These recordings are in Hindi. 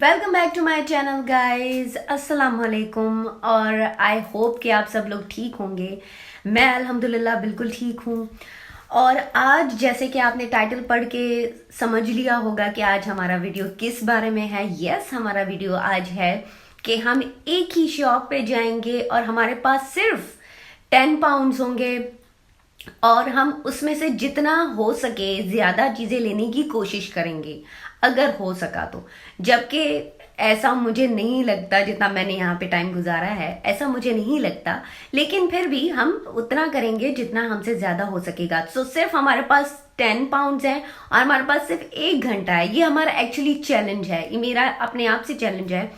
Welcome back to my channel guys, अस्सलाम वालेकुम। और आई होप कि आप सब लोग ठीक होंगे। मैं अल्हम्दुलिल्लाह बिल्कुल ठीक हूँ। और आज जैसे कि आपने टाइटल पढ़ के समझ लिया होगा कि आज हमारा वीडियो किस बारे में है। यस, हमारा वीडियो आज है कि हम एक ही शॉप पे जाएंगे और हमारे पास सिर्फ 10 पाउंड्स होंगे और हम उसमें से जितना हो सके ज़्यादा चीज़ें लेने की कोशिश करेंगे अगर हो सका तो। जबकि ऐसा मुझे नहीं लगता, जितना मैंने यहाँ पे टाइम गुजारा है ऐसा मुझे नहीं लगता, लेकिन फिर भी हम उतना करेंगे जितना हमसे ज़्यादा हो सकेगा। सो सिर्फ हमारे पास 10 पाउंड्स हैं और हमारे पास सिर्फ 1 घंटा है। ये हमारा एक्चुअली चैलेंज है, ये मेरा अपने आप से चैलेंज है।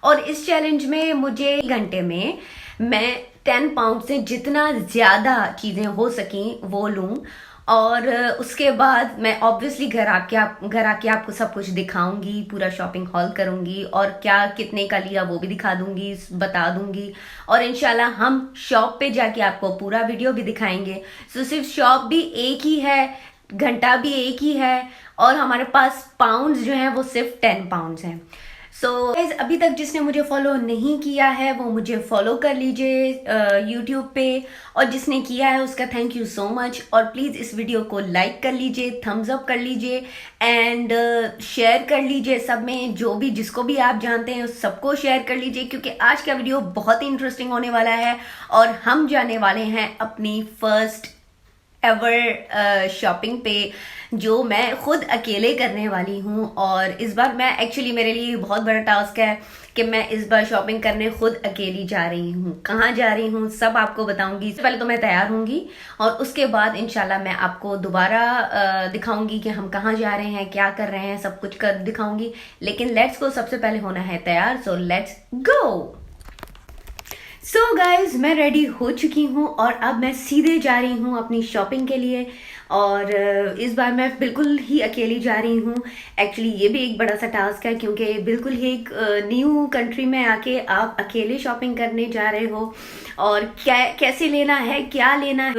और इस चैलेंज में मुझे घंटे में मैं 10 पाउंड से जितना ज़्यादा चीज़ें हो सकें वो लूँ। और उसके बाद मैं ऑब्वियसली घर आके आपको सब कुछ दिखाऊंगी, पूरा शॉपिंग हॉल करूंगी और क्या कितने का लिया वो भी दिखा दूंगी, बता दूंगी। और इंशाल्लाह हम शॉप पे जाके आपको पूरा वीडियो भी दिखाएंगे। सो सिर्फ शॉप भी एक ही है, घंटा भी एक ही है और हमारे पास पाउंड्स जो हैं वो सिर्फ 10 पाउंड्स हैं। सो गाइस, अभी तक जिसने मुझे फॉलो नहीं किया है वो मुझे फॉलो कर लीजिए यूट्यूब पे, और जिसने किया है उसका थैंक यू सो मच। और प्लीज़ इस वीडियो को लाइक कर लीजिए, थम्स अप कर लीजिए एंड शेयर कर लीजिए सब में, जो भी जिसको भी आप जानते हैं उस सबको शेयर कर लीजिए, क्योंकि आज का वीडियो बहुत ही इंटरेस्टिंग होने वाला है और हम जाने वाले हैं अपनी फर्स्ट एवर शॉपिंग पे, जो मैं खुद अकेले करने वाली हूँ। और इस बार मैं एक्चुअली मेरे लिए बहुत बड़ा टास्क है कि मैं इस बार शॉपिंग करने खुद अकेली जा रही हूँ। कहाँ जा रही हूँ सब आपको बताऊंगी। इससे पहले तो मैं तैयार होंगी और उसके बाद इंशाल्लाह मैं आपको दोबारा दिखाऊंगी कि हम कहाँ जा रहे हैं, क्या कर रहे हैं, सब कुछ कर दिखाऊंगी। लेकिन लेट्स गो, सबसे पहले होना है तैयार। So let's go. So guys, मैं रेडी हो चुकी हूँ और अब मैं सीधे जा रही हूँ अपनी शॉपिंग के लिए। और इस बार मैं बिल्कुल ही अकेली जा रही हूँ। एक्चुअली ये भी एक बड़ा सा टास्क है, क्योंकि बिल्कुल ही एक न्यू कंट्री में आके आप अकेले शॉपिंग करने जा रहे हो और कैसे लेना है, क्या लेना है,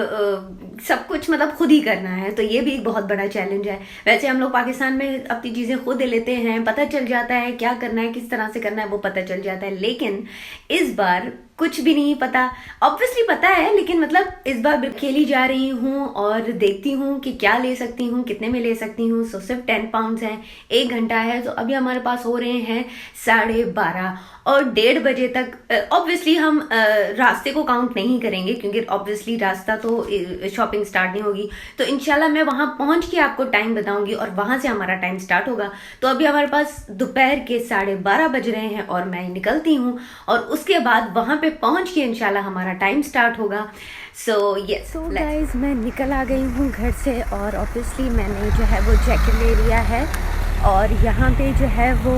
सब कुछ मतलब खुद ही करना है। तो ये भी एक बहुत बड़ा चैलेंज है। वैसे हम लोग पाकिस्तान में अपनी चीज़ें खुद लेते हैं, पता चल जाता है क्या करना है, किस तरह से करना है वो पता चल जाता है। लेकिन इस बार कुछ भी नहीं पता। ऑब्वियसली पता है, लेकिन मतलब इस बार अकेली जा रही हूँ और देखती हूँ कि क्या ले सकती हूँ, कितने में ले सकती हूँ। सो सिर्फ 10 पाउंड्स हैं, 1 घंटा है। तो अभी हमारे पास हो रहे हैं 12:30 और 1:30 बजे तक। ऑब्वियसली हम रास्ते को काउंट नहीं करेंगे, क्योंकि ऑब्वियसली रास्ता तो शॉपिंग स्टार्ट नहीं होगी। तो इंशाल्लाह मैं वहाँ पहुँच के आपको टाइम बताऊंगी और वहाँ से हमारा टाइम स्टार्ट होगा। तो अभी हमारे पास दोपहर के 12:30 बज रहे हैं और मैं निकलती हूँ और उसके बाद वहाँ पे पहुँच के इंशाल्लाह हमारा टाइम स्टार्ट होगा। सो यस गाइस, मैं निकल आ गई हूँ घर से और ऑब्वियसली मैंने जो है वो जैकेट ले लिया है। और यहाँ पे जो है वो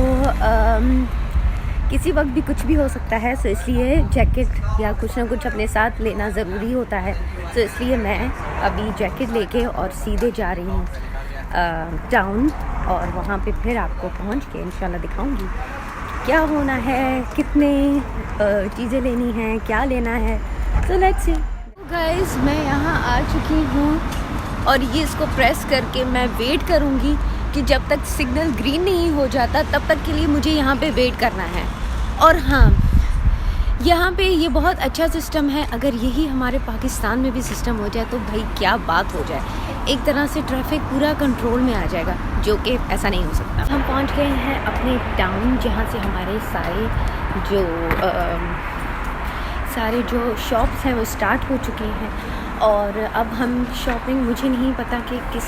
किसी वक्त भी कुछ भी हो सकता है, सो इसलिए जैकेट या कुछ ना कुछ अपने साथ लेना ज़रूरी होता है। तो इसलिए मैं अभी जैकेट लेके और सीधे जा रही हूँ टाउन, और वहाँ पे फिर आपको पहुँच के इंशाल्लाह दिखाऊंगी क्या होना है, कितने चीज़ें लेनी हैं, क्या लेना है। तो लेट्स सी गाइस, मैं यहाँ आ चुकी हूँ और ये इसको प्रेस करके मैं वेट करूँगी कि जब तक सिग्नल ग्रीन नहीं हो जाता तब तक के लिए मुझे यहाँ पे वेट करना है। और हाँ, यहाँ पे ये बहुत अच्छा सिस्टम है। अगर यही हमारे पाकिस्तान में भी सिस्टम हो जाए तो भाई क्या बात हो जाए, एक तरह से ट्रैफिक पूरा कंट्रोल में आ जाएगा, जो कि ऐसा नहीं हो सकता। हम पहुँच गए हैं अपने टाउन, जहाँ से हमारे सारे जो शॉप्स हैं वो स्टार्ट हो चुके हैं। और अब हम शॉपिंग, मुझे नहीं पता कि किस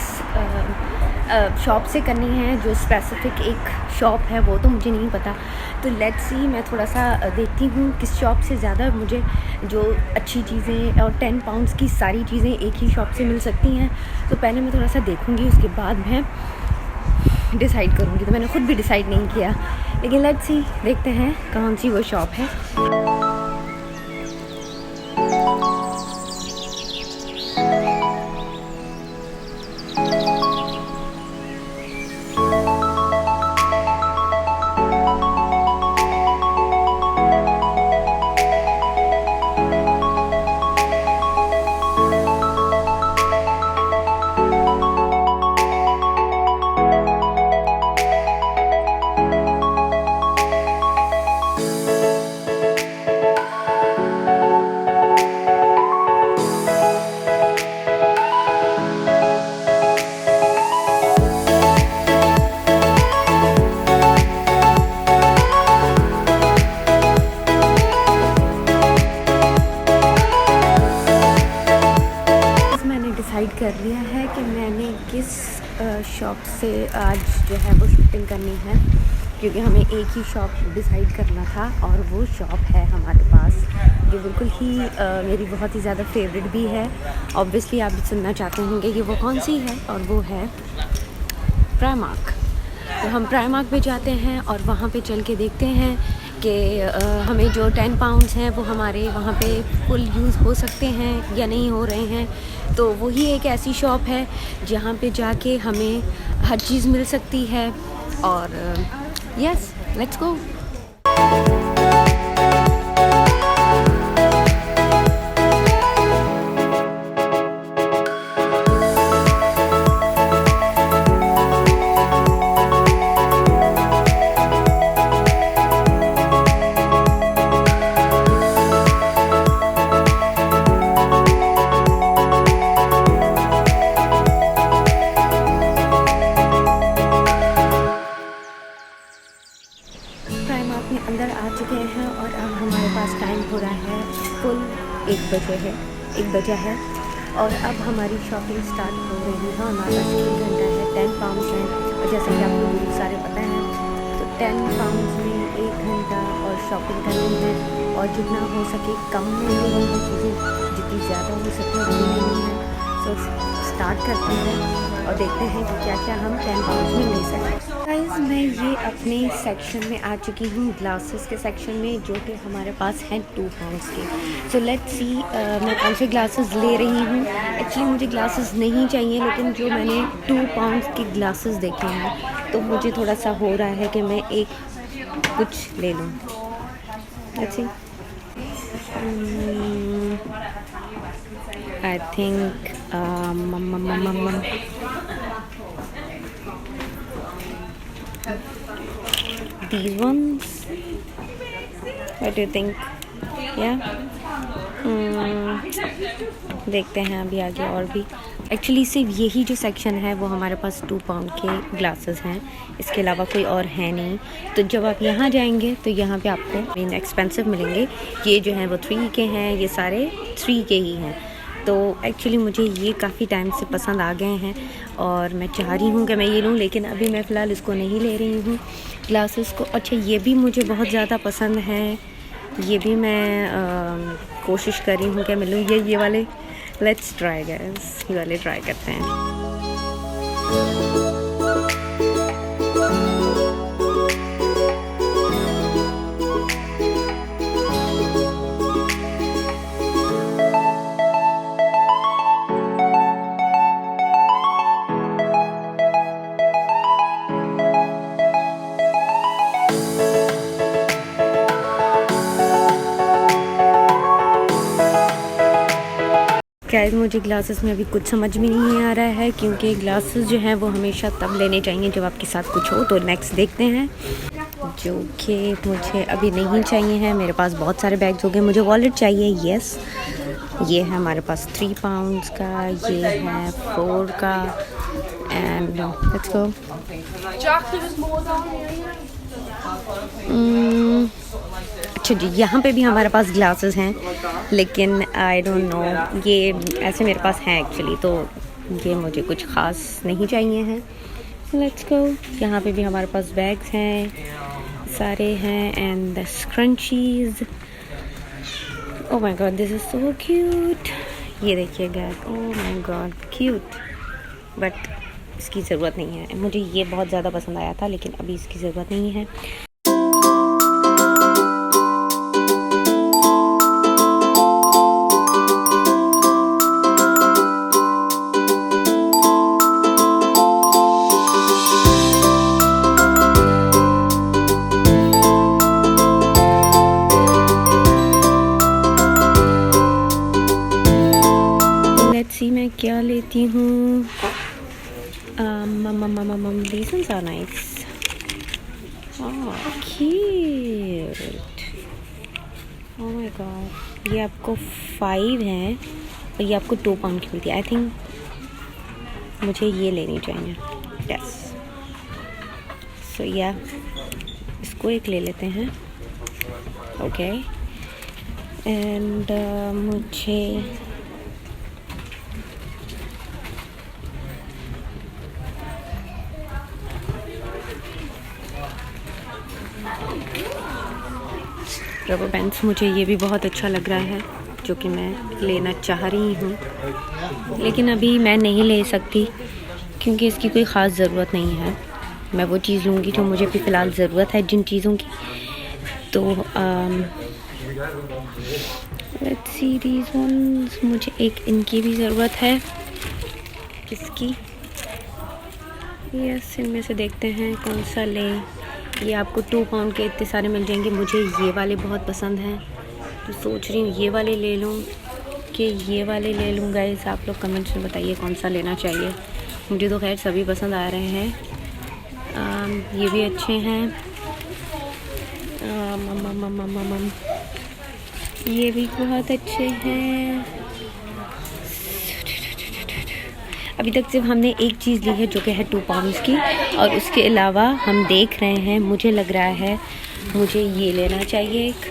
शॉप से करनी है, जो स्पेसिफिक एक शॉप है वो तो मुझे नहीं पता। तो लेट्स सी, मैं थोड़ा सा देखती हूँ किस शॉप से ज़्यादा मुझे जो अच्छी चीज़ें और 10 पाउंड्स की सारी चीज़ें एक ही शॉप से मिल सकती हैं। तो पहले मैं थोड़ा सा देखूँगी, उसके बाद मैं डिसाइड करूँगी। तो मैंने खुद भी डिसाइड नहीं किया, लेकिन लेट्स सी, देखते हैं कौन सी वो शॉप है। शॉप से आज जो है वो शॉपिंग करनी है, क्योंकि हमें एक ही शॉप डिसाइड करना था और वो शॉप है हमारे पास जो बिल्कुल ही मेरी बहुत ही ज़्यादा फेवरेट भी है। ऑब्वियसली आप भी सुनना चाहते होंगे कि वो कौन सी है, और वो है प्राइमार्क। तो हम प्राइमार्क पे जाते हैं और वहाँ पे चल के देखते हैं कि हमें जो 10 पाउंड्स हैं वो हमारे वहाँ पे फुल यूज़ हो सकते हैं या नहीं हो रहे हैं। तो वही एक ऐसी शॉप है जहाँ पे जाके हमें हर चीज़ मिल सकती है। और यस, लेट्स गो। प्राइमार्क में अंदर आ चुके हैं और अब हमारे पास टाइम हो रहा है फुल 1 बजे है और अब हमारी शॉपिंग स्टार्ट हो रही है। हमारे पास 1 घंटा है, 10 पाउंड्स हैं, और जैसे कि आपको लोग सारे पता है तो 10 पाउंड्स में 1 घंटा और शॉपिंग करनी है, और जितना हो सके कम में लेनी है चीज़ें, जितनी ज़्यादा हो सके उतनी लेनी है। सो स्टार्ट करते हैं और देखते हैं कि क्या क्या हम 10 पाउंड्स में ले सकते हैं। गाइस, मैं ये अपने सेक्शन में आ चुकी हूँ, ग्लासेस के सेक्शन में, जो कि हमारे पास हैं 2 पाउंड्स के। सो लेट्स सी मैं कौन से ग्लासेस ले रही हूँ। एक्चुअली मुझे ग्लासेस नहीं चाहिए, लेकिन जो मैंने 2 पाउंड्स के ग्लासेस देखे हैं तो मुझे थोड़ा सा हो रहा है कि मैं एक कुछ ले लूँ। Let's see. I think these ones. What do you think? Yeah. देखते हैं अभी आगे और भी। एक्चुअली सिर्फ यही जो सेक्शन है वो हमारे पास 2 पाउंड के ग्लासेस हैं, इसके अलावा कोई और है नहीं। तो जब आप यहाँ जाएंगे तो यहाँ पे आपको मेन एक्सपेंसिव मिलेंगे। ये जो हैं वो 3 के हैं, ये सारे 3 के ही हैं। तो एक्चुअली मुझे ये काफ़ी टाइम से पसंद आ गए हैं और मैं चाह रही हूँ कि मैं ये लूँ, लेकिन अभी मैं फ़िलहाल इसको नहीं ले रही हूँ ग्लासेस को। अच्छा, ये भी मुझे बहुत ज़्यादा पसंद है, ये भी मैं कोशिश कर रही हूँ कि मैं लूँ ये वाले। लेट्स ट्राई गाइस, ये वाले ट्राई करते हैं। गाइस, मुझे ग्लासेस में अभी कुछ समझ में नहीं आ रहा है, क्योंकि ग्लासेस जो हैं वो हमेशा तब लेने चाहिए जब आपके साथ कुछ हो। तो नेक्स्ट देखते हैं, जो कि मुझे अभी नहीं चाहिए हैं। मेरे पास बहुत सारे बैग्स हो गए। मुझे वॉलेट चाहिए, यस। ये है हमारे पास 3 पाउंड्स का, ये है 4 का, एंड लेट्स गो। अच्छा जी, यहाँ पे भी हमारे पास ग्लासेस हैं, लेकिन आई डोंट नो, ये ऐसे मेरे पास हैं एक्चुअली, तो ये मुझे कुछ ख़ास नहीं चाहिए हैं। Let's go. यहाँ पे भी हमारे पास बैग्स हैं, सारे हैं, and the scrunchies. Oh my god, this is so cute. ये देखिए guys, oh my god, cute, but इसकी ज़रूरत नहीं है। मुझे ये बहुत ज़्यादा पसंद आया था, लेकिन अभी इसकी ज़रूरत नहीं है। मैं क्या लेती हूँ? These ones are nice. Oh, cute. Oh my god. ये आपको 5 हैं और ये आपको 2 पाउंड की मिलती है। आई थिंक मुझे ये लेनी चाहिए। यस। सो या इसको एक ले लेते हैं। ओके। एंड मुझे रबर बैंड्स। मुझे ये भी बहुत अच्छा लग रहा है, जो कि मैं लेना चाह रही हूँ, लेकिन अभी मैं नहीं ले सकती क्योंकि इसकी कोई ख़ास ज़रूरत नहीं है। मैं वो चीज़ लूँगी जो मुझे भी फ़िलहाल ज़रूरत है जिन चीज़ों की। तो लेट्स सी दीज वंस। मुझे एक इनकी भी ज़रूरत है। किसकी? यस, इनमें से देखते हैं कौन सा लें। ये आपको 2 पाउंड के इतने सारे मिल जाएंगे। मुझे ये वाले बहुत पसंद हैं, तो सोच रही हूँ ये वाले ले लूँ कि ये वाले ले लूँ। गाइस, आप लोग कमेंट्स में बताइए कौन सा लेना चाहिए। मुझे तो खैर सभी पसंद आ रहे हैं। ये भी अच्छे हैं। ये भी बहुत अच्छे हैं। अभी तक सिर्फ हमने एक चीज़ ली है जो कि है 2 पाउंड्स की, और उसके अलावा हम देख रहे हैं, मुझे लग रहा है मुझे ये लेना चाहिए एक,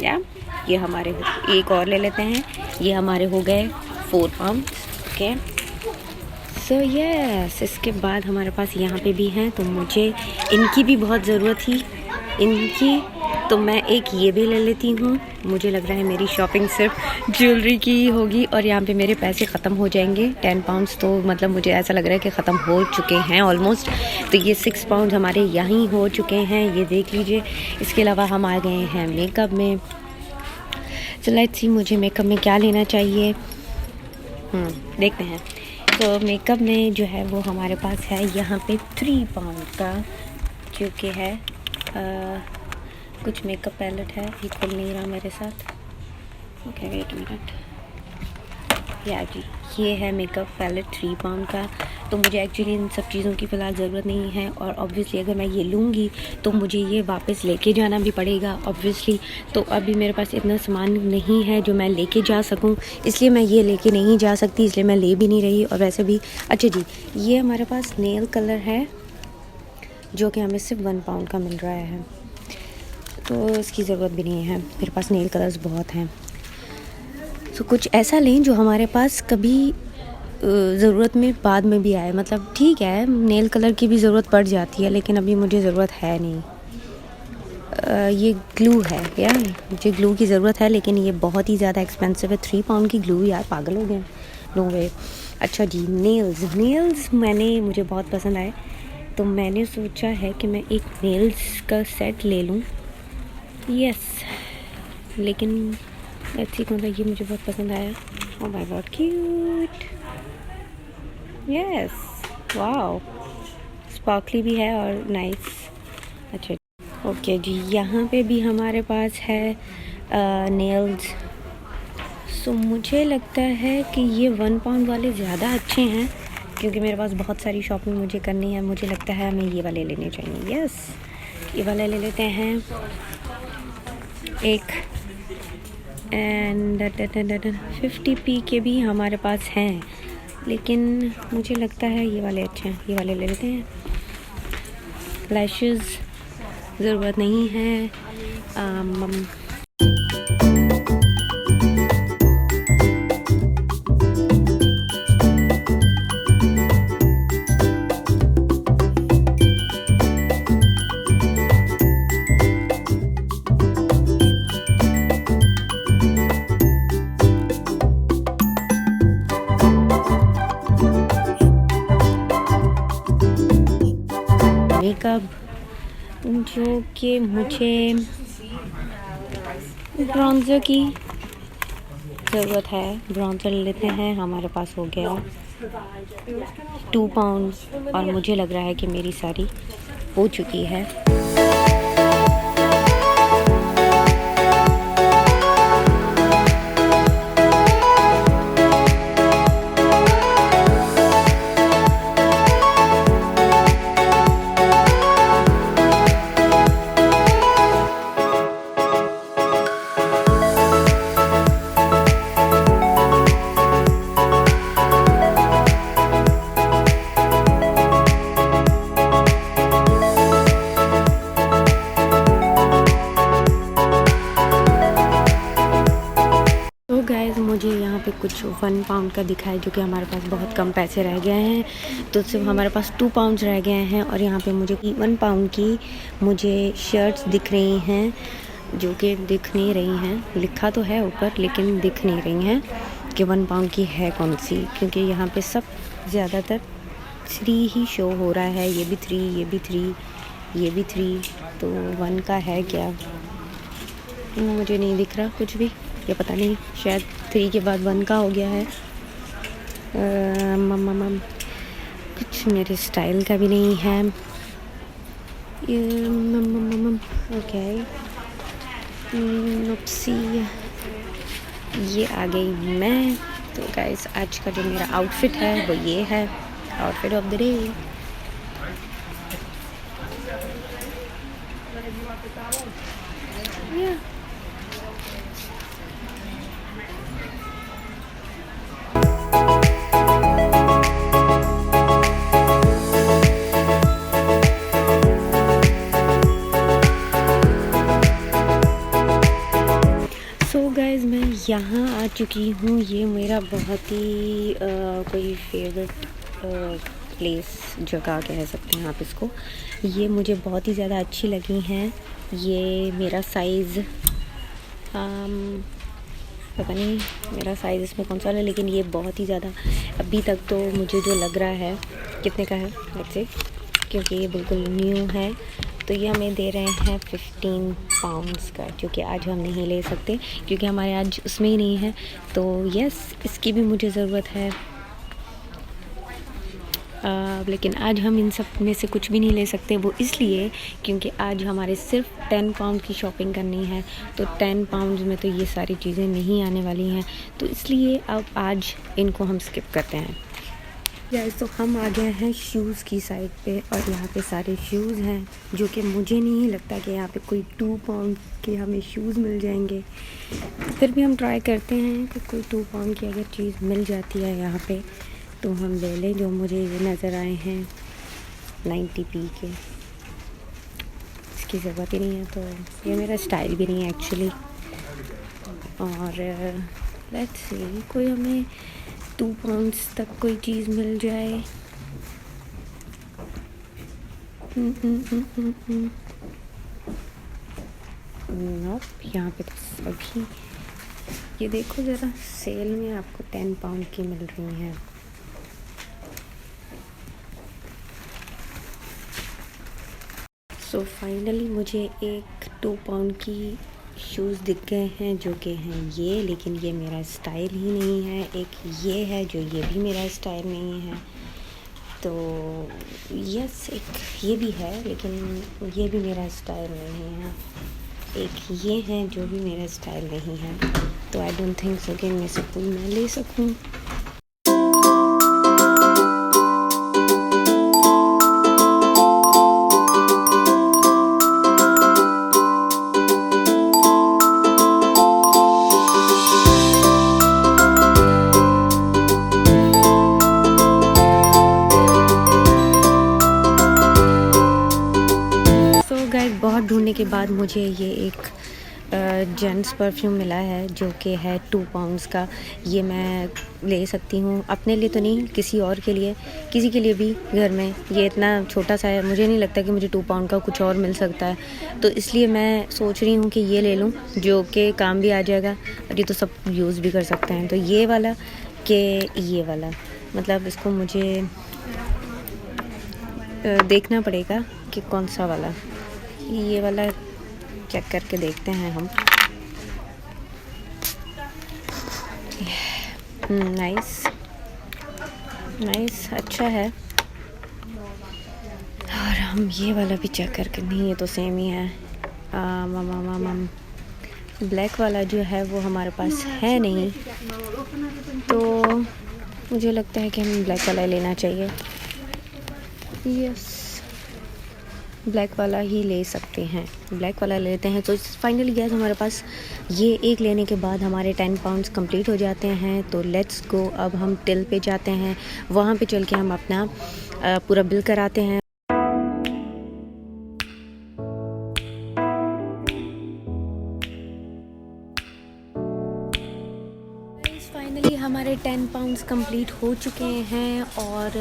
या ये हमारे एक और ले लेते हैं। ये हमारे हो गए 4 पाउंड्स। ओके, सो यस, इसके बाद हमारे पास यहाँ पे भी हैं, तो मुझे इनकी भी बहुत ज़रूरत थी, इनकी, तो मैं एक ये भी ले लेती हूँ। मुझे लग रहा है मेरी शॉपिंग सिर्फ ज्वेलरी की ही होगी और यहाँ पे मेरे पैसे ख़त्म हो जाएंगे। 10 पाउंड्स तो मतलब मुझे ऐसा लग रहा है कि ख़त्म हो चुके हैं ऑलमोस्ट। तो ये 6 पाउंड हमारे यहीं हो चुके हैं, ये देख लीजिए। इसके अलावा हम आ गए हैं मेकअप में। तो लेट्स सी मुझे मेकअप में क्या लेना चाहिए, देखते हैं। तो मेकअप में जो है वो हमारे पास है यहाँ पे 3 पाउंड का, जो कि है कुछ मेकअप पैलेट है। ये खुल नहीं रहा मेरे साथ। Okay, wait minute. या जी, ये है मेकअप पैलेट 3 पाउंड का। तो मुझे एक्चुअली इन सब चीज़ों की फ़िलहाल ज़रूरत नहीं है, और ऑब्वियसली अगर मैं ये लूँगी तो मुझे ये वापस लेके जाना भी पड़ेगा ऑब्वियसली। तो अभी मेरे पास इतना सामान नहीं है जो मैं लेके जा सकूँ, इसलिए मैं ये लेके नहीं जा सकती, इसलिए मैं ले भी नहीं रही। और वैसे भी अच्छा जी, ये हमारे पास नेल कलर है जो कि हमें सिर्फ 1 पाउंड का मिल रहा है, तो इसकी ज़रूरत भी नहीं है। मेरे पास नेल कलर्स बहुत हैं। तो कुछ ऐसा लें जो हमारे पास कभी ज़रूरत में बाद में भी आए। मतलब ठीक है, नेल कलर की भी ज़रूरत पड़ जाती है, लेकिन अभी मुझे ज़रूरत है नहीं। ये ग्लू है यार, मुझे ग्लू की ज़रूरत है, लेकिन ये बहुत ही ज़्यादा एक्सपेंसिव है। 3 पाउंड की ग्लू, यार पागल हो गए। नो वे। अच्छा जी, नेल्स मुझे बहुत पसंद आए, तो मैंने सोचा है कि मैं एक नेल्स का सेट ले लूँ। यस, लेकिन लेट्स सी कौन सा। ये मुझे बहुत पसंद आया। ओह my god, cute. Yes, wow, sparkly भी है और नाइस। अच्छा ओके जी, यहाँ पे भी हमारे पास है नेल्स। सो मुझे लगता है कि ये 1 पाउंड वाले ज़्यादा अच्छे हैं, क्योंकि मेरे पास बहुत सारी शॉपिंग मुझे करनी है। मुझे लगता है हमें ये वाले लेने चाहिए। यस, ये वाले ले लेते हैं एक। एंड 50p के भी हमारे पास हैं, लेकिन मुझे लगता है ये वाले अच्छे हैं, ये वाले ले लेते हैं। लैशेस ज़रूरत नहीं है। मेकअप जो कि मुझे ब्राउन्ज़र की ज़रूरत है, ब्राउन्ज़र ले लेते हैं। हमारे पास हो गया 2 पाउंड, और मुझे लग रहा है कि मेरी सारी हो चुकी है। मुझे यहाँ पे कुछ 1 पाउंड का दिखा है, जो कि हमारे पास बहुत कम पैसे रह गए हैं, तो सिर्फ हमारे पास 2 पाउंड्स रह गए हैं। और यहाँ पे मुझे 1 पाउंड की मुझे शर्ट्स दिख रही हैं, जो कि दिख नहीं रही हैं। लिखा तो है ऊपर लेकिन दिख नहीं रही हैं कि 1 पाउंड की है कौन सी, क्योंकि यहाँ पे सब ज़्यादातर 3 ही शो हो रहा है। ये भी 3, ये भी 3, ये भी 3, तो 1 का है क्या मुझे नहीं दिख रहा कुछ भी, या पता नहीं शायद 3 के बाद 1 का हो गया है। मम कुछ मेरे स्टाइल का भी नहीं है। ओके नोप्सी, ये आ गई मैं। तो गाइस आज का जो मेरा आउटफिट है वो ये है, outfit of the day. Guys मैं यहाँ आ चुकी हूँ। ये मेरा बहुत ही कोई फेवरेट प्लेस, जगह कह सकते हैं आप इसको। ये मुझे बहुत ही ज़्यादा अच्छी लगी हैं। ये मेरा साइज़ पता नहीं मेरा साइज़ इसमें कौन सा है, लेकिन ये बहुत ही ज़्यादा अभी तक तो मुझे जो लग रहा है कितने का है वैसे, क्योंकि ये बिल्कुल न्यू है। तो ये हमें दे रहे हैं 15 पाउंड्स का, जो कि आज हम नहीं ले सकते क्योंकि हमारे आज उसमें ही नहीं है। तो यस, इसकी भी मुझे ज़रूरत है, लेकिन आज हम इन सब में से कुछ भी नहीं ले सकते। वो इसलिए क्योंकि आज हमारे सिर्फ 10 पाउंड की शॉपिंग करनी है। तो 10 पाउंड में तो ये सारी चीज़ें नहीं आने वाली हैं, तो इसलिए अब आज इनको हम स्किप करते हैं। गाइस तो हम आ गए हैं शूज़ की साइड पे, और यहाँ पे सारे शूज़ हैं जो कि मुझे नहीं लगता कि यहाँ पे कोई 2 पाउंड के हमें शूज़ मिल जाएंगे। फिर भी हम ट्राई करते हैं कि कोई 2 पाउंड की अगर चीज़ मिल जाती है यहाँ पे तो हम ले लें। जो मुझे ये नज़र आए हैं 90p के, इसकी ज़रूरत ही नहीं है, तो ये मेरा स्टाइल भी नहीं है एक्चुअली। और लेट्स सी कोई हमें 2 पाउंड्स तक कोई चीज़ मिल जाए। यहाँ पे तो सभी, ये देखो ज़रा, सेल में आपको 10 पाउंड की मिल रही हैं। सो फाइनली मुझे एक 2 पाउंड की शूज़ दिख गए हैं जो कि हैं ये, लेकिन ये मेरा स्टाइल ही नहीं है। एक ये है जो ये भी मेरा स्टाइल नहीं है। तो यस, एक ये भी है लेकिन ये भी मेरा स्टाइल नहीं है। एक ये है जो भी मेरा स्टाइल नहीं है। तो आई डोंट थिंक सो कि इनमें से कोई मैं ले सकूं। बहुत ढूंढने के बाद मुझे ये एक जेंट्स परफ्यूम मिला है जो कि है 2 पाउंड्स का। ये मैं ले सकती हूँ, अपने लिए तो नहीं, किसी और के लिए, किसी के लिए भी घर में। ये इतना छोटा सा है, मुझे नहीं लगता कि मुझे 2 पाउंड का कुछ और मिल सकता है। तो इसलिए मैं सोच रही हूँ कि ये ले लूँ जो कि काम भी आ जाएगा, और ये तो सब यूज़ भी कर सकते हैं। तो ये वाला कि ये वाला, मतलब इसको मुझे देखना पड़ेगा कि कौन सा वाला। ये वाला चेक करके देखते हैं हम। नाइस, अच्छा है। और हम ये वाला भी चेक करके, नहीं ये तो सेम ही है। ब्लैक वाला जो है वो हमारे पास है नहीं, तो मुझे लगता है कि हमें ब्लैक वाला लेना चाहिए। यस, ब्लैक वाला ही ले सकते हैं, ब्लैक वाला लेते हैं। तो फाइनली गैस हमारे पास ये एक लेने के बाद हमारे 10 पाउंड्स कंप्लीट हो जाते हैं। तो लेट्स गो, अब हम टिल पे जाते हैं, वहाँ पे चल के हम अपना पूरा बिल कराते हैं। फाइनली हमारे 10 पाउंड्स कंप्लीट हो चुके हैं और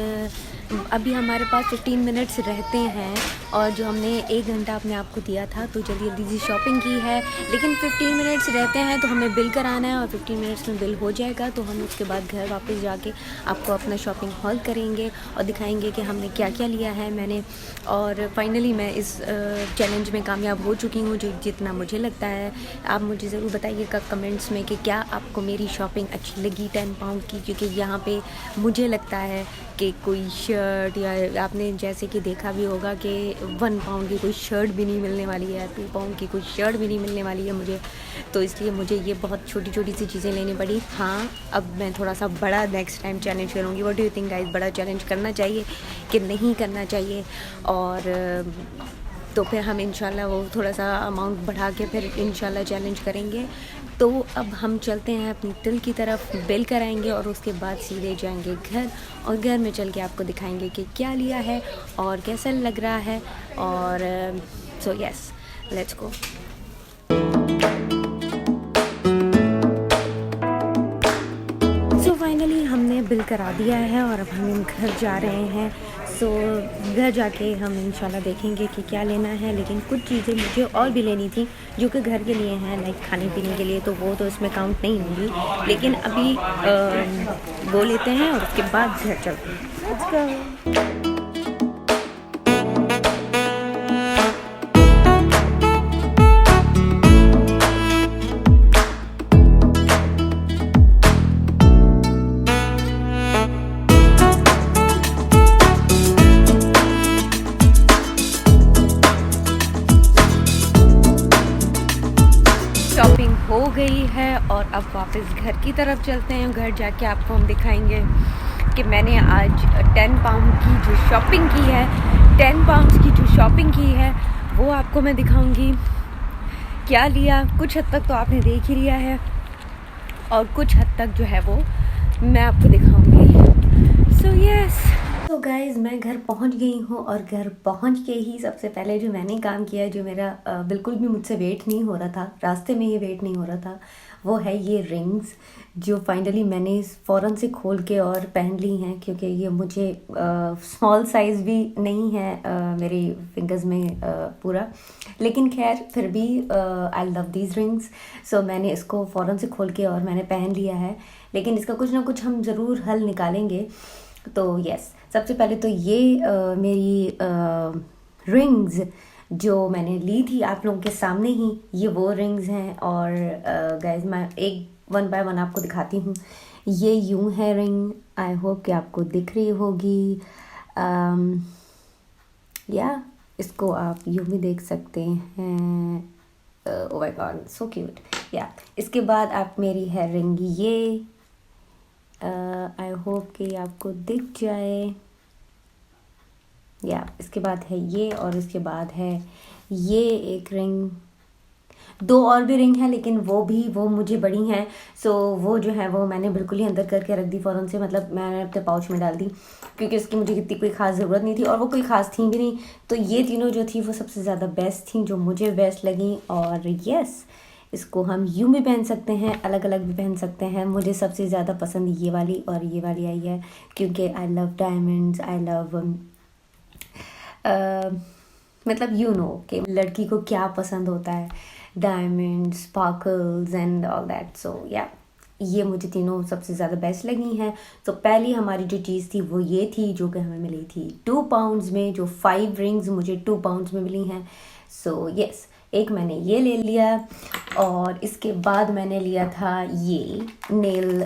अभी हमारे पास 15 मिनट्स रहते हैं और जो हमने 1 घंटा अपने आप को दिया था तो जल्दी जल्दी सी शॉपिंग की है, लेकिन 15 मिनट्स रहते हैं तो हमें बिल कराना है और 15 मिनट्स में बिल हो जाएगा तो हम उसके बाद घर वापस जाके आपको अपना शॉपिंग हॉल करेंगे और दिखाएंगे कि हमने क्या क्या लिया है मैंने। और फाइनली मैं इस चैलेंज में कामयाब हो चुकी हूँ जो जितना मुझे लगता है। आप मुझे ज़रूर बताइएगा कमेंट्स में कि क्या आपको मेरी शॉपिंग अच्छी लगी 10 पाउंड की, क्योंकि यहाँ पे मुझे लगता है कि कोई शर्ट या आपने जैसे कि देखा भी होगा कि 1 पाउंड की कोई शर्ट भी नहीं मिलने वाली है, 2 पाउंड की कोई शर्ट भी नहीं मिलने वाली है मुझे, तो इसलिए मुझे ये बहुत छोटी छोटी सी चीज़ें लेनी पड़ी। हाँ, अब मैं थोड़ा सा बड़ा नेक्स्ट टाइम चैलेंज करूँगी। What do you think guys, बड़ा चैलेंज करना चाहिए कि नहीं करना चाहिए? और तो फिर हम इंशाल्लाह वो थोड़ा सा अमाउंट बढ़ा के फिर इंशाल्लाह चैलेंज करेंगे। तो अब हम चलते हैं अपनी तिल की तरफ, बिल कराएंगे और उसके बाद सीधे जाएंगे घर और घर में चल के आपको दिखाएंगे कि क्या लिया है और कैसा लग रहा है। और so yes, let's go. Finally हमने बिल करा दिया है और अब हम घर जा रहे हैं। सो घर जाके हम इंशाल्लाह देखेंगे कि क्या लेना है, लेकिन कुछ चीज़ें मुझे और भी लेनी थी जो कि घर के लिए हैं, लाइक खाने पीने के लिए, तो वो तो इसमें काउंट नहीं होंगी, लेकिन अभी वो लेते हैं और उसके बाद घर चलते हैं। Let's go. शॉपिंग हो गई है और अब वापस घर की तरफ चलते हैं। घर जाके आपको हम दिखाएंगे कि मैंने आज 10 पाउंड की जो शॉपिंग की है, 10 पाउंड्स की जो शॉपिंग की है वो आपको मैं दिखाऊंगी। क्या लिया कुछ हद तक तो आपने देख ही लिया है और कुछ हद तक जो है वो मैं आपको दिखाऊंगी। सो यस, तो गाइज़ मैं घर पहुंच गई हूं और घर पहुंच के ही सबसे पहले जो मैंने काम किया, जो मेरा बिल्कुल भी मुझसे वेट नहीं हो रहा था, रास्ते में ये वेट नहीं हो रहा था, वो है ये रिंग्स जो फाइनली मैंने फ़ौरन से खोल के और पहन ली हैं, क्योंकि ये मुझे स्मॉल साइज़ भी नहीं है मेरी फिंगर्स में पूरा, लेकिन खैर फिर भी आई लव दीज रिंग्स। सो मैंने इसको फ़ौरन से खोल के और मैंने पहन लिया है, लेकिन इसका कुछ ना कुछ हम ज़रूर हल निकालेंगे। तो यस, सबसे पहले तो ये मेरी रिंग्स जो मैंने ली थी आप लोगों के सामने ही, ये वो रिंग्स हैं। और गाइज मैं एक 1 बाय 1 आपको दिखाती हूँ। ये यूं है रिंग, आई होप कि आपको दिख रही होगी। या इसको आप यूं भी देख सकते हैं। Oh my God, so cute. या इसके बाद आप मेरी है रिंग ये, आई होप कि आपको दिख जाए। या इसके बाद है ये और इसके बाद है ये एक रिंग। 2 और भी रिंग है, लेकिन वो मुझे बड़ी हैं, सो वो जो है वो मैंने बिल्कुल ही अंदर करके रख दी फ़ौरन से, मतलब मैंने अपने पाउच में डाल दी, क्योंकि इसकी मुझे इतनी कोई ख़ास ज़रूरत नहीं थी और वो कोई ख़ास थी भी नहीं। तो ये तीनों जो थी वो सबसे ज़्यादा बेस्ट थी, जो मुझे बेस्ट लगी। और यस, इसको हम यूं भी पहन सकते हैं, अलग अलग भी पहन सकते हैं। मुझे सबसे ज़्यादा पसंद ये वाली और ये वाली आई है, क्योंकि I love diamonds, I love मतलब यू नो कि लड़की को क्या पसंद होता है, diamonds, sparkles and all that. So या ये मुझे तीनों सबसे ज़्यादा बेस्ट लगी हैं। तो पहली हमारी जो चीज़ थी वो ये थी, जो कि हमें मिली थी 2 पाउंड्स में, जो 5 रिंग्स मुझे 2 पाउंड्स में मिली हैं। सो यस, एक मैंने ये ले लिया और इसके बाद मैंने लिया था ये नेल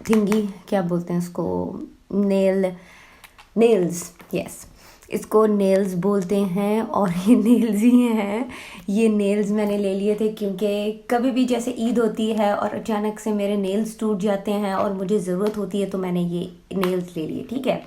थिंगी, क्या बोलते हैं उसको, नेल्स, यस, इसको नेल्स बोलते हैं और ये नेल्स ही हैं। ये नेल्स मैंने ले लिए थे क्योंकि कभी भी जैसे ईद होती है और अचानक से मेरे नेल्स टूट जाते हैं और मुझे ज़रूरत होती है, तो मैंने ये नेल्स ले लिए। ठीक है,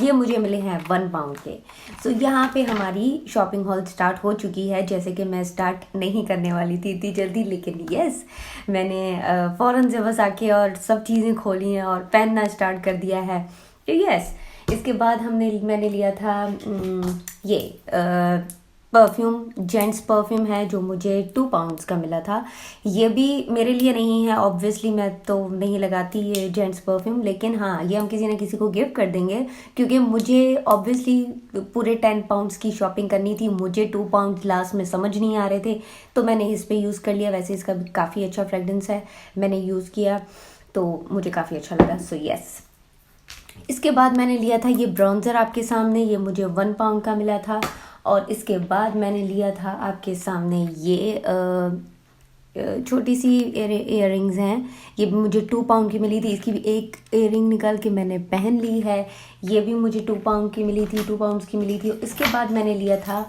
ये मुझे मिले हैं 1 पाउंड के। सो यहाँ पे हमारी शॉपिंग हॉल स्टार्ट हो चुकी है, जैसे कि मैं स्टार्ट नहीं करने वाली थी इतनी जल्दी, लेकिन यस मैंने फ़ौरन से बस आके और सब चीज़ें खोली हैं और पहनना स्टार्ट कर दिया है। तो यस, इसके बाद मैंने लिया था ये परफ्यूम जेंट्स परफ्यूम है जो मुझे 2 पाउंड्स का मिला था। ये भी मेरे लिए नहीं है, ऑब्वियसली मैं तो नहीं लगाती ये जेंट्स परफ्यूम, लेकिन हाँ ये हम किसी ना किसी को गिफ्ट कर देंगे, क्योंकि मुझे ऑब्वियसली पूरे 10 पाउंड्स की शॉपिंग करनी थी। मुझे 2 पाउंड लास्ट में समझ नहीं आ रहे थे, तो मैंने इस पर यूज़ कर लिया। वैसे इसका भी काफ़ी अच्छा फ्रेगरेंस है, मैंने यूज़ किया तो मुझे काफ़ी अच्छा लगा। सो यस, इसके बाद मैंने लिया था ये ब्राउन्ज़र आपके सामने, ये मुझे 1 पाउंड का मिला था। और इसके बाद मैंने लिया था आपके सामने ये छोटी सी इयररिंग्स हैं, ये भी मुझे 2 पाउंड की मिली थी। इसकी भी एक इयररिंग निकाल के मैंने पहन ली है, ये भी मुझे 2 पाउंड की मिली थी, 2 पाउंड्स की मिली थी। इसके बाद मैंने लिया था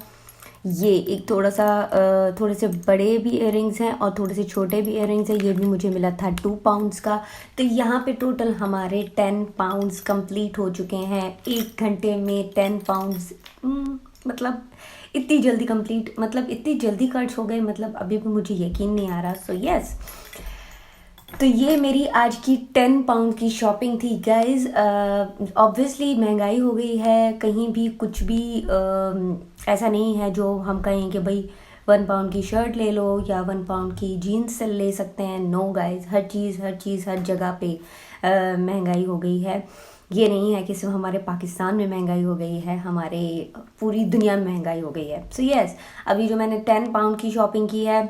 ये एक थोड़े से बड़े भी इयररिंग्स हैं और थोड़े से छोटे भी इयररिंग्स हैं, ये भी मुझे मिला था 2 पाउंड्स का। तो यहाँ पे टोटल हमारे 10 पाउंड्स कंप्लीट हो चुके हैं। 1 घंटे में 10 पाउंड्स, मतलब इतनी जल्दी कंप्लीट, मतलब इतनी जल्दी खर्च हो गए, मतलब अभी भी मुझे यकीन नहीं आ रहा। सो यस, तो ये मेरी आज की 10 पाउंड की शॉपिंग थी गाइज। ऑब्वियसली महंगाई हो गई है, कहीं भी कुछ भी ऐसा नहीं है जो हम कहें कि भाई 1 पाउंड की शर्ट ले लो या 1 पाउंड की जीन्स ले सकते हैं। नो गाइज, हर चीज़ हर जगह पे महंगाई हो गई है। ये नहीं है कि सिर्फ हमारे पाकिस्तान में महंगाई हो गई है, हमारे पूरी दुनिया में महंगाई हो गई है। सो यस, अभी जो मैंने 10 पाउंड की शॉपिंग की है,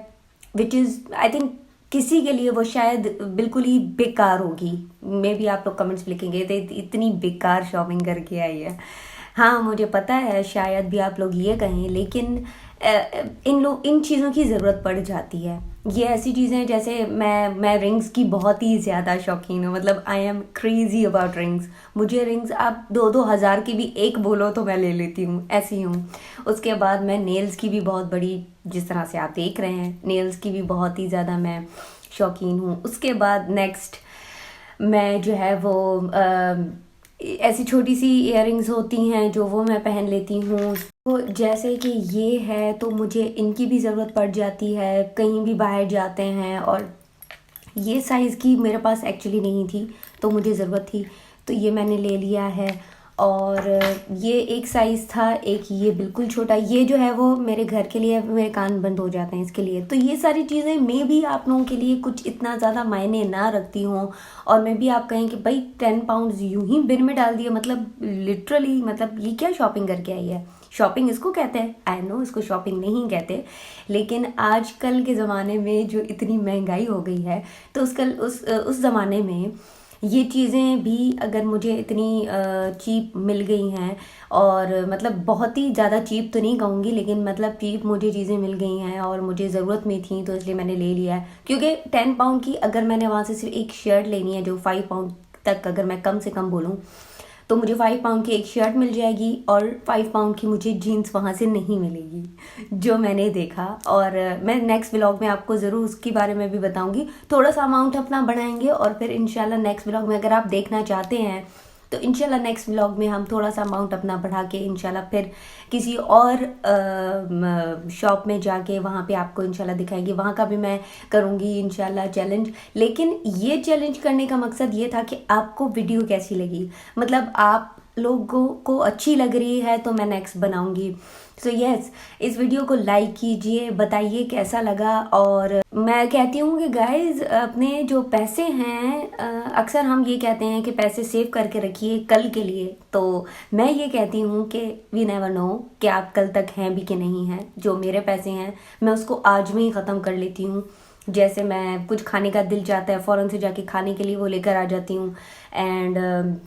विच इज़ आई थिंक किसी के लिए वो शायद बिल्कुल ही बेकार होगी। मे बी आप लोग कमेंट्स लिखेंगे तो इतनी बेकार शॉपिंग करके आई है। हाँ मुझे पता है शायद भी आप लोग ये कहें, लेकिन इन चीज़ों की ज़रूरत पड़ जाती है। ये ऐसी चीज़ें हैं, जैसे मैं रिंग्स की बहुत ही ज़्यादा शौकीन हूँ, मतलब I am crazy about rings. मुझे रिंग्स आप 2-2 हज़ार की भी एक बोलो तो मैं ले लेती हूँ, ऐसी हूँ। उसके बाद मैं नेल्स की भी बहुत बड़ी, जिस तरह से आप देख रहे हैं, नेल्स की भी बहुत ही ज़्यादा मैं शौकीन हूँ। उसके बाद नेक्स्ट मैं जो है वो ऐसी छोटी सी इयररिंग्स होती हैं जो वो मैं पहन लेती हूँ। तो जैसे कि ये है, तो मुझे इनकी भी ज़रूरत पड़ जाती है, कहीं भी बाहर जाते हैं। और ये साइज़ की मेरे पास एक्चुअली नहीं थी, तो मुझे ज़रूरत थी, तो ये मैंने ले लिया है। और ये एक साइज़ था, एक ये बिल्कुल छोटा, ये जो है वो मेरे घर के लिए, मेरे कान बंद हो जाते हैं इसके लिए। तो ये सारी चीज़ें मे भी आप लोगों के लिए कुछ इतना ज़्यादा मायने ना रखती हों, और मे भी आप कहें कि भाई 10 पाउंड यूं ही बिन में डाल दिए, मतलब लिटरली, मतलब ये क्या शॉपिंग करके आई है। शॉपिंग इसको कहते हैं, आई नो इसको शॉपिंग नहीं कहते, लेकिन आजकल के ज़माने में जो इतनी महंगाई हो गई है, तो उस ज़माने में ये चीज़ें भी अगर मुझे इतनी चीप मिल गई हैं, और मतलब बहुत ही ज़्यादा चीप तो नहीं कहूँगी, लेकिन मतलब चीप मुझे चीज़ें मिल गई हैं और मुझे ज़रूरत में थी, तो इसलिए मैंने ले लिया है। क्योंकि 10 पाउंड की अगर मैंने वहाँ से सिर्फ एक शर्ट लेनी है, जो 5 पाउंड तक अगर मैं कम से कम बोलूँ, तो मुझे 5 पाउंड की एक शर्ट मिल जाएगी, और 5 पाउंड की मुझे जीन्स वहाँ से नहीं मिलेगी, जो मैंने देखा। और मैं नेक्स्ट व्लॉग में आपको ज़रूर उसके बारे में भी बताऊंगी। थोड़ा सा अमाउंट अपना बढ़ाएंगे, और फिर इंशाल्लाह नेक्स्ट व्लॉग में अगर आप देखना चाहते हैं तो इंशाल्लाह नेक्स्ट व्लॉग में हम थोड़ा सा अमाउंट अपना बढ़ा के इंशाल्लाह फिर किसी और शॉप में जाके वहाँ पे आपको इंशाल्लाह दिखाएंगे। वहाँ का भी मैं करूँगी इंशाल्लाह चैलेंज। लेकिन ये चैलेंज करने का मकसद ये था कि आपको वीडियो कैसी लगी, मतलब आप लोगों को अच्छी लग रही है तो मैं नेक्स्ट बनाऊँगी। सो यस, इस वीडियो को लाइक कीजिए, बताइए कैसा लगा। और मैं कहती हूँ कि गाइज, अपने जो पैसे हैं, अक्सर हम ये कहते हैं कि पैसे सेव करके रखिए कल के लिए, तो मैं ये कहती हूँ कि वी नेवर नो कि आप कल तक हैं भी कि नहीं हैं। जो मेरे पैसे हैं मैं उसको आज में ही ख़त्म कर लेती हूँ। जैसे मैं कुछ खाने का दिल चाहता है, फ़ौरन से जाके खाने के लिए वो लेकर आ जाती हूँ। एंड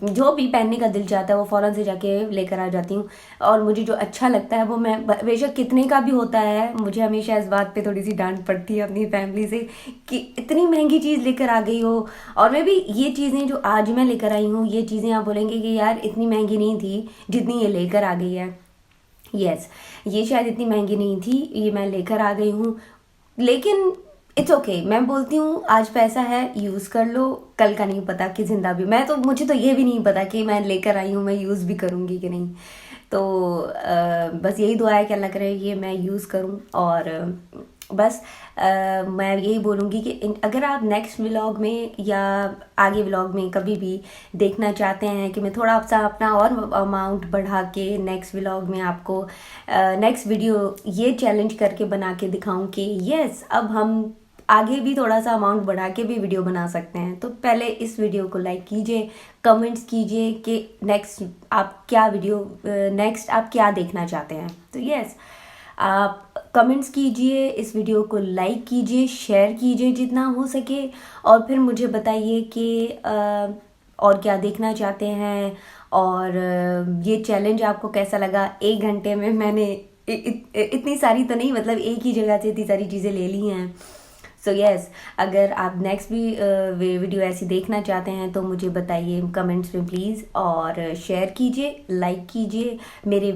जो भी पहनने का दिल चाहता है वो फ़ौरन से जाके लेकर आ जाती हूँ। और मुझे जो अच्छा लगता है वो मैं, बेशक कितने का भी होता है, मुझे हमेशा इस बात पे थोड़ी सी डांट पड़ती है अपनी फैमिली से कि इतनी महंगी चीज़ लेकर आ गई हो। और मैं भी ये चीज़ें जो आज मैं लेकर आई हूँ, ये चीज़ें आप बोलेंगे कि यार इतनी महंगी नहीं थी जितनी ये लेकर आ गई है। यस, ये शायद इतनी महंगी नहीं थी, ये मैं लेकर आ गई हूँ, लेकिन इट्स ओके। मैं बोलती हूँ आज पैसा है, यूज़ कर लो, कल का नहीं पता कि जिंदा भी, मुझे तो ये भी नहीं पता कि मैं लेकर आई हूँ मैं यूज़ भी करूँगी कि नहीं। तो बस यही दुआ है कि अल्लाह करे ये मैं यूज़ करूँ और बस मैं यही बोलूँगी कि अगर आप नेक्स्ट व्लॉग में या आगे व्लॉग में कभी भी देखना चाहते हैं कि मैं थोड़ा सा अपना और अमाउंट बढ़ा के नेक्स्ट व्लॉग में आपको नेक्स्ट वीडियो ये चैलेंज करके बना के दिखाऊं कि यस अब हम आगे भी थोड़ा सा अमाउंट बढ़ा के भी वीडियो बना सकते हैं, तो पहले इस वीडियो को लाइक कीजिए, कमेंट्स कीजिए कि नेक्स्ट आप क्या वीडियो नेक्स्ट आप क्या देखना चाहते हैं। तो यस, आप कमेंट्स कीजिए, इस वीडियो को लाइक कीजिए, शेयर कीजिए जितना हो सके, और फिर मुझे बताइए कि और क्या देखना चाहते हैं, और ये चैलेंज आपको कैसा लगा। 1 घंटे में मैंने इतनी सारी तो नहीं, मतलब एक ही जगह से इतनी सारी चीज़ें ले ली हैं। सो यस, अगर आप नेक्स्ट भी वीडियो ऐसी देखना चाहते हैं तो मुझे बताइए कमेंट्स में प्लीज़, और शेयर कीजिए, लाइक कीजिए, मेरे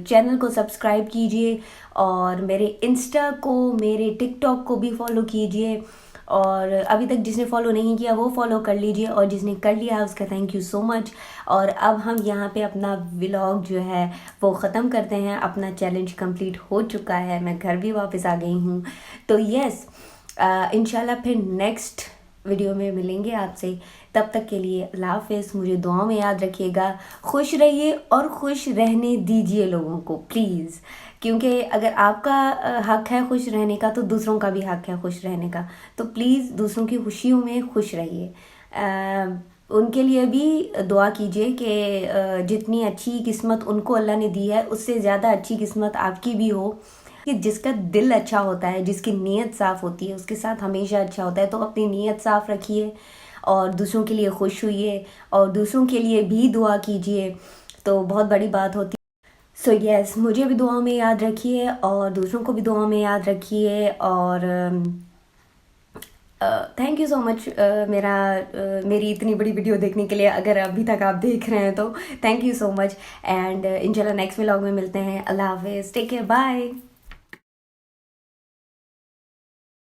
चैनल को सब्सक्राइब कीजिए, और मेरे इंस्टा को, मेरे टिकटॉक को भी फॉलो कीजिए, और अभी तक जिसने फॉलो नहीं किया वो फॉलो कर लीजिए, और जिसने कर लिया उसका थैंक यू सो मच। और अब हम यहाँ पे अपना व्लॉग जो है वो ख़त्म करते हैं। अपना चैलेंज कंप्लीट हो चुका है, मैं घर भी वापस आ गई हूँ। तो यस, इंशाल्लाह फिर नेक्स्ट वीडियो में मिलेंगे आपसे। तब तक के लिए अल्लाह हाफ़िज़। मुझे दुआ में याद रखिएगा, खुश रहिए और खुश रहने दीजिए लोगों को प्लीज़, क्योंकि अगर आपका हक है खुश रहने का तो दूसरों का भी हक है खुश रहने का। तो प्लीज़ दूसरों की खुशियों में खुश रहिए। उनके लिए भी दुआ कीजिए कि जितनी अच्छी किस्मत उनको अल्लाह ने दी है उससे ज़्यादा अच्छी किस्मत आपकी भी हो। कि जिसका दिल अच्छा होता है, जिसकी नीयत साफ़ होती है, उसके साथ हमेशा अच्छा होता है। तो अपनी नीयत साफ़ रखिए और दूसरों के लिए खुश होइए, और दूसरों के लिए भी दुआ कीजिए, तो बहुत बड़ी बात होती है। सो यस, मुझे भी दुआ में याद रखिए और दूसरों को भी दुआ में याद रखिए। और थैंक यू सो मच मेरी इतनी बड़ी वीडियो देखने के लिए। अगर अभी तक आप देख रहे हैं तो thank you so much, and इंशाल्लाह नेक्स्ट व्लॉग में मिलते हैं। अल्लाह हाफ़िज़, टेक केयर, बाय।